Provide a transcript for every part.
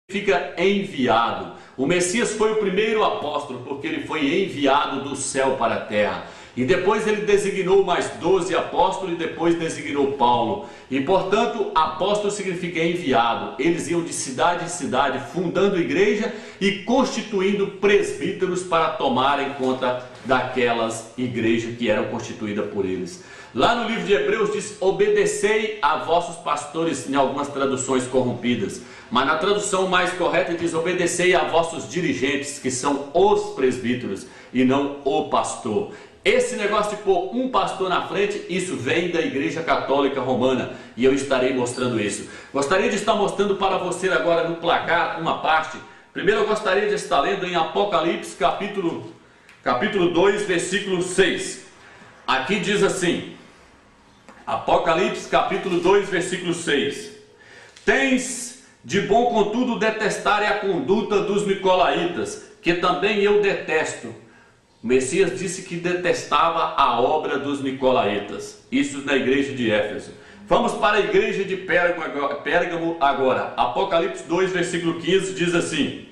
Significa enviado. O Messias foi o primeiro apóstolo porque ele foi enviado do céu para a terra. E depois ele designou mais 12 apóstolos e depois designou Paulo. E portanto, apóstolo significa enviado. Eles iam de cidade em cidade, fundando igreja e constituindo presbíteros para tomarem conta daquelas igrejas que eram constituídas por eles. Lá no livro de Hebreus diz: obedecei a vossos pastores, em algumas traduções corrompidas. Mas na tradução mais correta diz: obedecei a vossos dirigentes, que são os presbíteros e não o pastor. Esse negócio de pôr um pastor na frente, isso vem da Igreja Católica Romana, e eu estarei mostrando isso. Gostaria de estar mostrando para você agora no placar uma parte. Primeiro eu gostaria de estar lendo em Apocalipse capítulo 2, versículo 6. Aqui diz assim, Apocalipse capítulo 2, versículo 6. Tens de bom contudo detestarem a conduta dos nicolaítas, que também eu detesto. O Messias disse que detestava a obra dos nicolaítas. Isso na igreja de Éfeso. Vamos para a igreja de Pérgamo agora. Apocalipse 2, versículo 15 diz assim: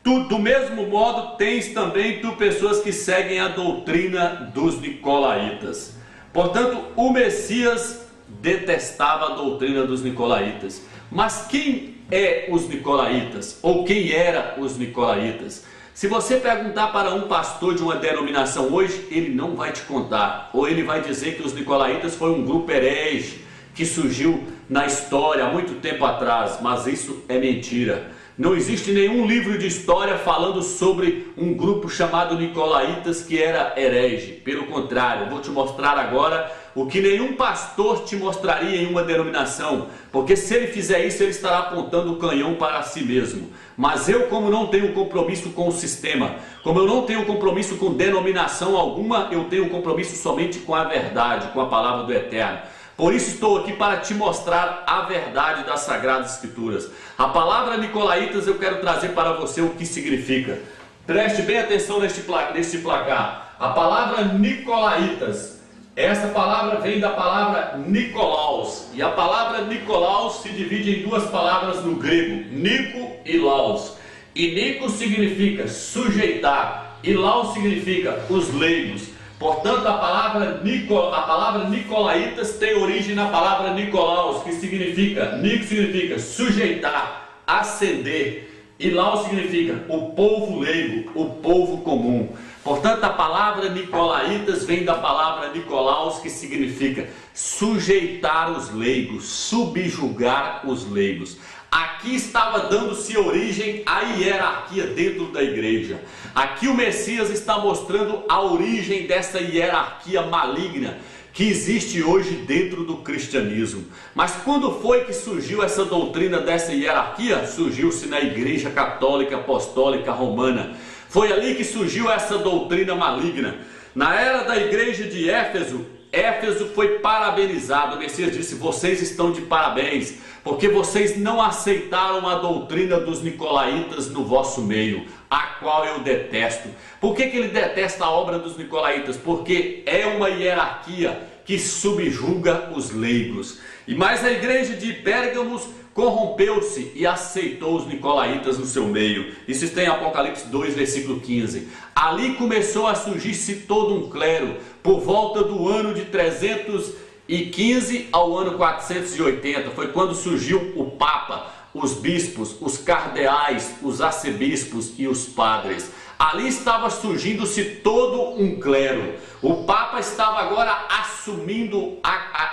tu, do mesmo modo, tens também tu pessoas que seguem a doutrina dos nicolaítas. Portanto, o Messias detestava a doutrina dos nicolaítas. Mas quem é os nicolaítas? Ou quem era os nicolaítas? Se você perguntar para um pastor de uma denominação hoje, ele não vai te contar. Ou ele vai dizer que os nicolaítas foi um grupo herege que surgiu na história há muito tempo atrás. Mas isso é mentira. Não existe nenhum livro de história falando sobre um grupo chamado nicolaítas que era herege. Pelo contrário, eu vou te mostrar agora o que nenhum pastor te mostraria em uma denominação. Porque se ele fizer isso, ele estará apontando o canhão para si mesmo. Mas eu, como não tenho compromisso com o sistema, como eu não tenho compromisso com denominação alguma, eu tenho compromisso somente com a verdade, com a palavra do Eterno. Por isso estou aqui para te mostrar a verdade das Sagradas Escrituras. A palavra nicolaítas eu quero trazer para você o que significa. Preste bem atenção neste placar. A palavra nicolaítas, essa palavra vem da palavra Nicolaus. E a palavra Nicolaus se divide em duas palavras no grego, Nico e Laus. E Nico significa sujeitar e Laus significa os leigos. Portanto, a palavra nicolaítas tem origem na palavra Nicolaus, que significa, Nico significa sujeitar, ascender, e Laus significa o povo leigo, o povo comum. Portanto, a palavra nicolaítas vem da palavra Nicolaus, que significa sujeitar os leigos, subjugar os leigos. Aqui estava dando-se origem à hierarquia dentro da igreja. Aqui o Messias está mostrando a origem dessa hierarquia maligna que existe hoje dentro do cristianismo. Mas quando foi que surgiu essa doutrina dessa hierarquia? Surgiu-se na Igreja Católica Apostólica Romana. Foi ali que surgiu essa doutrina maligna. Na era da igreja de Éfeso, Éfeso foi parabenizado. O Messias disse: vocês estão de parabéns, porque vocês não aceitaram a doutrina dos nicolaítas no vosso meio, a qual eu detesto. Por que ele detesta a obra dos nicolaítas? Porque é uma hierarquia que subjuga os leigos. Mas a igreja de Pérgamos corrompeu-se e aceitou os nicolaítas no seu meio. Isso está em Apocalipse 2, versículo 15. Ali começou a surgir-se todo um clero, por volta do ano de 315 ao ano 480. Foi quando surgiu o Papa, os bispos, os cardeais, os arcebispos e os padres. Ali estava surgindo-se todo um clero. O Papa estava agora assumindo,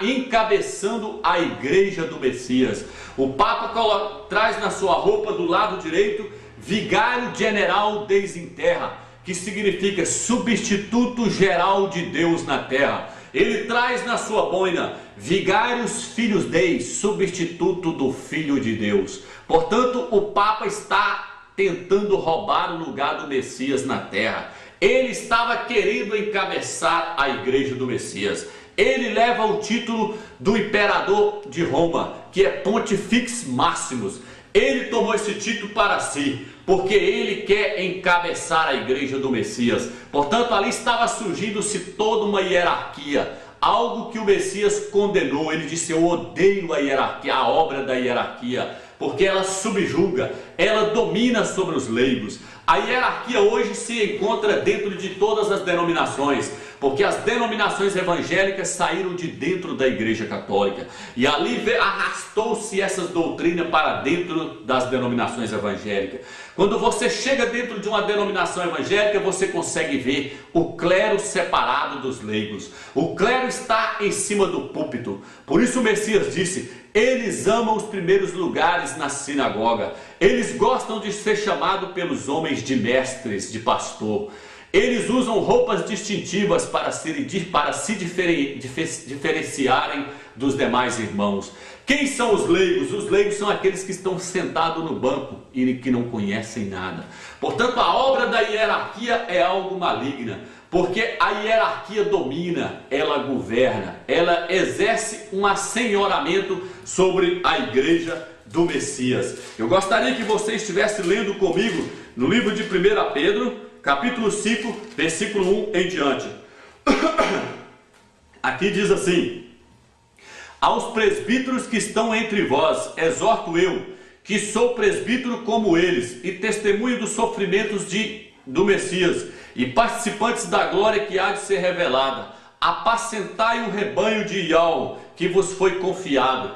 encabeçando a igreja do Messias. O Papa traz na sua roupa do lado direito Vigário General Deus in Terra, que significa substituto geral de Deus na terra. Ele traz na sua boina Vigários Filhos Deus, substituto do Filho de Deus. Portanto, o Papa está tentando roubar o lugar do Messias na terra. Ele estava querendo encabeçar a igreja do Messias. Ele leva o título do imperador de Roma, que é Pontifex Maximus. Ele tomou esse título para si, porque ele quer encabeçar a igreja do Messias. Portanto, ali estava surgindo-se toda uma hierarquia, algo que o Messias condenou. Ele disse: eu odeio a hierarquia, a obra da hierarquia. porque ela subjuga, ela domina sobre os leigos. A hierarquia hoje se encontra dentro de todas as denominações, porque as denominações evangélicas saíram de dentro da Igreja Católica e ali arrastou-se essas doutrinas para dentro das denominações evangélicas. Quando você chega dentro de uma denominação evangélica, você consegue ver o clero separado dos leigos. O clero está em cima do púlpito. Por isso o Messias disse: eles amam os primeiros lugares na sinagoga. Eles gostam de ser chamados pelos homens de mestres, de pastor. Eles usam roupas distintivas para se diferenciarem dos demais irmãos. Quem são os leigos? Os leigos são aqueles que estão sentados no banco e que não conhecem nada. Portanto, a obra da hierarquia é algo maligna, porque a hierarquia domina, ela governa, ela exerce um assenhoramento sobre a igreja do Messias. Eu gostaria que você estivesse lendo comigo no livro de 1 Pedro, capítulo 5, versículo 1 em diante. Aqui diz assim: aos presbíteros que estão entre vós, exorto eu, que sou presbítero como eles, e testemunho dos sofrimentos do Messias, e participantes da glória que há de ser revelada. Apacentai o rebanho de Ial, que vos foi confiado,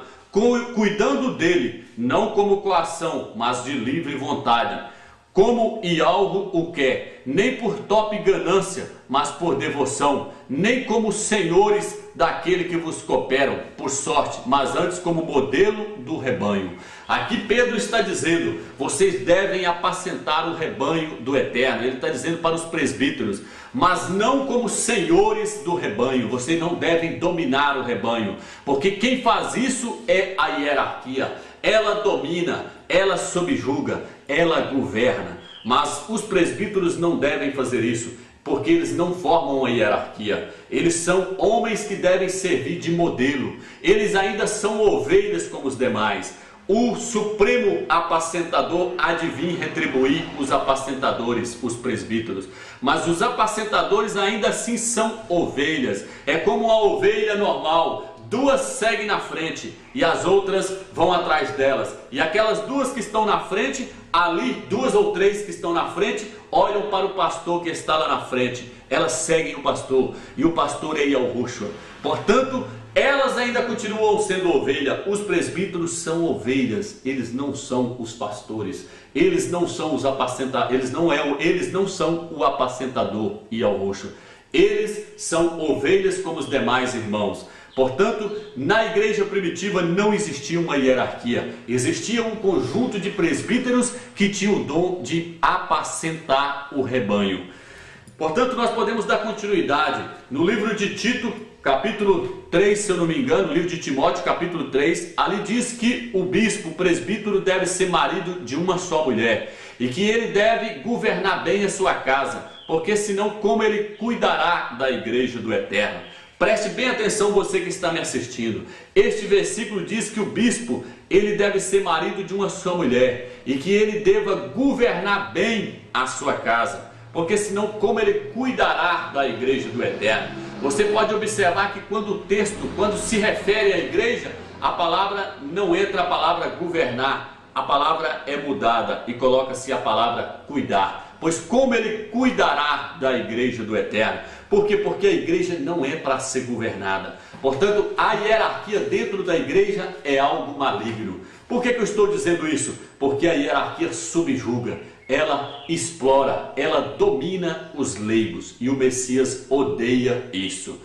cuidando dele, não como coação, mas de livre vontade, como Ialgo o quer, nem por top ganância, mas por devoção, nem como senhores daquele que vos cooperam por sorte, mas antes como modelo do rebanho. Aqui Pedro está dizendo: vocês devem apacentar o rebanho do Eterno. Ele está dizendo para os presbíteros, mas não como senhores do rebanho. Vocês não devem dominar o rebanho, porque quem faz isso é a hierarquia. Ela domina, ela subjuga, ela governa. Mas os presbíteros não devem fazer isso, porque eles não formam a hierarquia. Eles são homens que devem servir de modelo. Eles ainda são ovelhas como os demais. O supremo apacentador há de vir retribuir os apacentadores, os presbíteros. Mas os apacentadores ainda assim são ovelhas. É como uma ovelha normal. Duas seguem na frente e as outras vão atrás delas. E aquelas duas que estão na frente, ali, duas ou três que estão na frente, olham para o pastor que está lá na frente. Elas seguem o pastor, e o pastor é Yahushua. Portanto, elas ainda continuam sendo ovelha. Os presbíteros são ovelhas, eles não são os pastores. Eles não são os apacentadores, eles não são o apacentador Yahushua. Eles são ovelhas como os demais irmãos. Portanto, na igreja primitiva não existia uma hierarquia. Existia um conjunto de presbíteros que tinham o dom de apacentar o rebanho. Portanto, nós podemos dar continuidade no livro de Tito, capítulo 3, se eu não me engano, livro de Timóteo, capítulo 3, ali diz que o bispo, o presbítero, deve ser marido de uma só mulher, e que ele deve governar bem a sua casa, porque senão como ele cuidará da igreja do Eterno? Preste bem atenção, você que está me assistindo. Este versículo diz que o bispo, ele deve ser marido de uma só mulher, e que ele deva governar bem a sua casa, porque senão como ele cuidará da igreja do Eterno? Você pode observar que quando o texto, quando se refere à igreja, a palavra não entra a palavra governar, a palavra é mudada e coloca-se a palavra cuidar. Pois como ele cuidará da igreja do Eterno? Por quê? Porque a igreja não é para ser governada. Portanto, a hierarquia dentro da igreja é algo maligno. Por que eu estou dizendo isso? Porque a hierarquia subjuga, ela explora, ela domina os leigos, e o Messias odeia isso.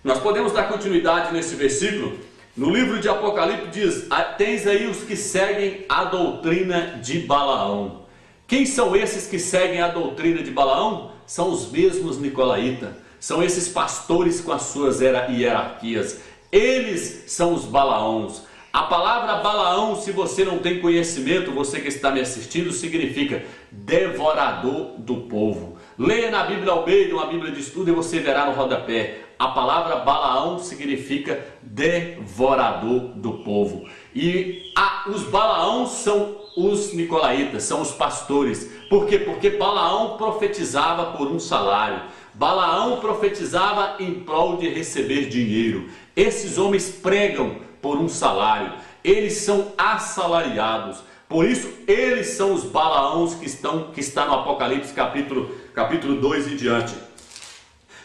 Nós podemos dar continuidade nesse versículo. No livro de Apocalipse diz: tens aí os que seguem a doutrina de Balaão. Quem são esses que seguem a doutrina de Balaão? São os mesmos nicolaítas, são esses pastores com as suas hierarquias. Eles são os Balaãos. A palavra Balaão, se você não tem conhecimento, você que está me assistindo, significa devorador do povo. Leia na Bíblia Almeida, uma Bíblia de estudo, e você verá no rodapé. A palavra Balaão significa devorador do povo. E os Balaãos são os nicolaítas, são os pastores. Por quê? Porque Balaão profetizava por um salário. Balaão profetizava em prol de receber dinheiro. Esses homens pregam por um salário. eles são assalariados. Por isso, eles são os Balaãos que está no Apocalipse capítulo 2 e diante.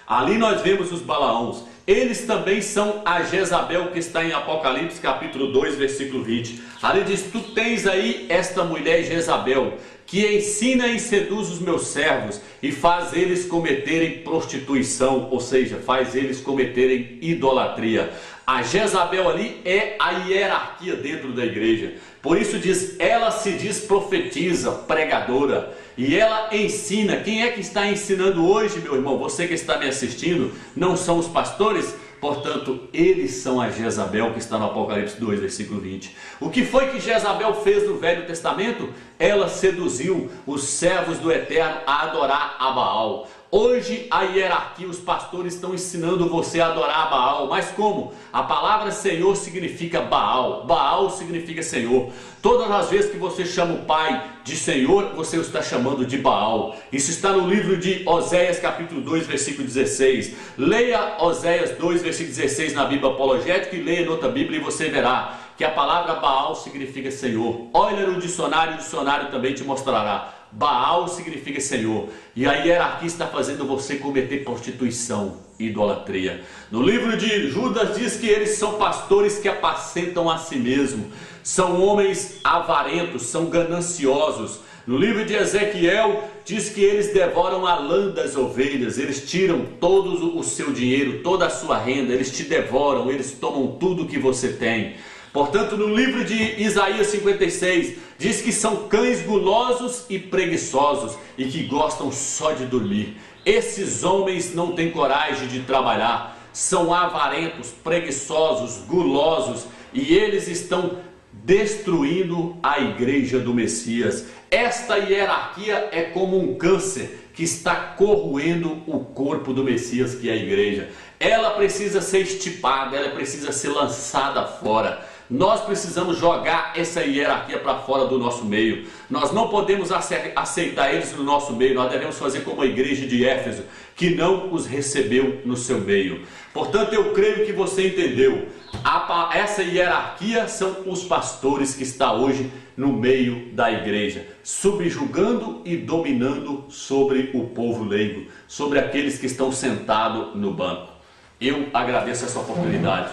Ali nós vemos os Balaãos. Eles também são a Jezabel que está em Apocalipse capítulo 2, versículo 20. Ali diz: tu tens aí esta mulher Jezabel, que ensina e seduz os meus servos e faz eles cometerem prostituição, ou seja, faz eles cometerem idolatria. A Jezabel ali é a hierarquia dentro da igreja. Por isso diz, ela se diz profetiza, pregadora, e ela ensina. Quem é que está ensinando hoje, meu irmão? Você que está me assistindo, não são os pastores? Portanto, eles são a Jezabel que está no Apocalipse 2, versículo 20. O que foi que Jezabel fez no Velho Testamento? Ela seduziu os servos do Eterno a adorar a Baal. Hoje a hierarquia, os pastores estão ensinando você a adorar a Baal. Mas como? A palavra Senhor significa Baal. Baal significa Senhor. Todas as vezes que você chama o Pai de Senhor, você o está chamando de Baal. Isso está no livro de Oséias capítulo 2, versículo 16. Leia Oséias 2, versículo 16 na Bíblia Apologética e leia em outra Bíblia e você verá que a palavra Baal significa Senhor. Olha no dicionário, o dicionário também te mostrará. Baal significa Senhor. E a hierarquia está fazendo você cometer prostituição, idolatria. No livro de Judas diz que eles são pastores que apacentam a si mesmos. São homens avarentos, são gananciosos. No livro de Ezequiel diz que eles devoram a lã das ovelhas. Eles tiram todo o seu dinheiro, toda a sua renda. Eles te devoram, eles tomam tudo que você tem. Portanto, no livro de Isaías 56, diz que são cães gulosos e preguiçosos e que gostam só de dormir. Esses homens não têm coragem de trabalhar, são avarentos, preguiçosos, gulosos e eles estão destruindo a igreja do Messias. Esta hierarquia é como um câncer que está corroendo o corpo do Messias, que é a igreja. Ela precisa ser estipada, ela precisa ser lançada fora. Nós precisamos jogar essa hierarquia para fora do nosso meio. Nós não podemos aceitar eles no nosso meio. Nós devemos fazer como a igreja de Éfeso, que não os recebeu no seu meio. Portanto, eu creio que você entendeu. Essa hierarquia são os pastores que estão hoje no meio da igreja, subjugando e dominando sobre o povo leigo, sobre aqueles que estão sentados no banco. Eu agradeço essa oportunidade.